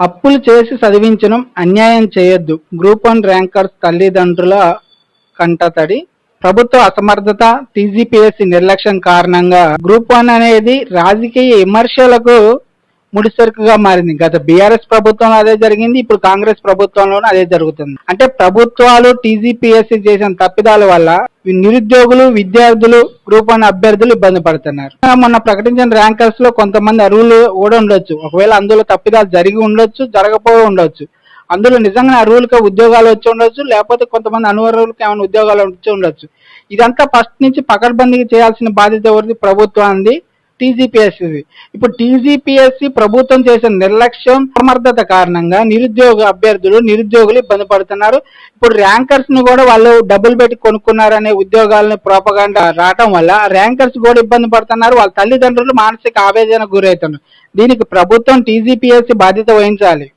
అప్పులు చేసి చదివించడం అన్యాయం చేయొద్దు. గ్రూప్ 1 ర్యాంకర్స్ తల్లిదండ్రుల కంటతడి. ప్రభుత్వ అసమర్థత, టీజీపీఎస్సీ నిర్లక్ష్యం కారణంగా గ్రూప్ 1 అనేది రాజకీయ విమర్శలకు ముడిసరుకుగా మారింది. గత బీఆర్ఎస్ ప్రభుత్వంలో అదే జరిగింది, ఇప్పుడు కాంగ్రెస్ ప్రభుత్వంలోనూ అదే జరుగుతుంది. అంటే ప్రభుత్వాలు టీజీపీఎస్సీ చేసిన తప్పిదాల వల్ల నిరుద్యోగులు, విద్యార్థులు, గ్రూప్ 1 అభ్యర్థులు ఇబ్బంది పడుతున్నారు. మొన్న ప్రకటించిన ర్యాంకర్స్ లో కొంతమంది అర్హులు కూడా ఉండొచ్చు. ఒకవేళ అందులో తప్పిదాలు జరిగి ఉండొచ్చు, జరగపోయి ఉండొచ్చు. అందులో నిజంగా అర్హులకి ఉద్యోగాలు వచ్చి ఉండొచ్చు, లేకపోతే కొంతమంది అనర్హులకి ఏమైనా ఉద్యోగాలు వచ్చి ఉండొచ్చు. ఇదంతా ఫస్ట్ నుంచి పకడ్బందీగా చేయాల్సిన బాధ్యత ఎవరిది? ప్రభుత్వానికి, టీజీపీఎస్సీ. ఇప్పుడు టీజీపీఎస్సీ ప్రభుత్వం చేసిన నిర్లక్ష్యం, సమర్థత కారణంగా నిరుద్యోగులు ఇబ్బంది పడుతున్నారు. ఇప్పుడు ర్యాంకర్స్ ను కూడా వాళ్ళు డబ్బులు పెట్టి కొనుక్కున్నారనే ఉద్యోగాలను ప్రోపగాండా రావటం వల్ల ర్యాంకర్స్ కూడా ఇబ్బంది పడుతున్నారు. వాళ్ళ తల్లిదండ్రులు మానసిక ఆవేదనకు గురవుతున్నారు. దీనికి ప్రభుత్వం, టీజీపీఎస్సీ బాధ్యత వహించాలి.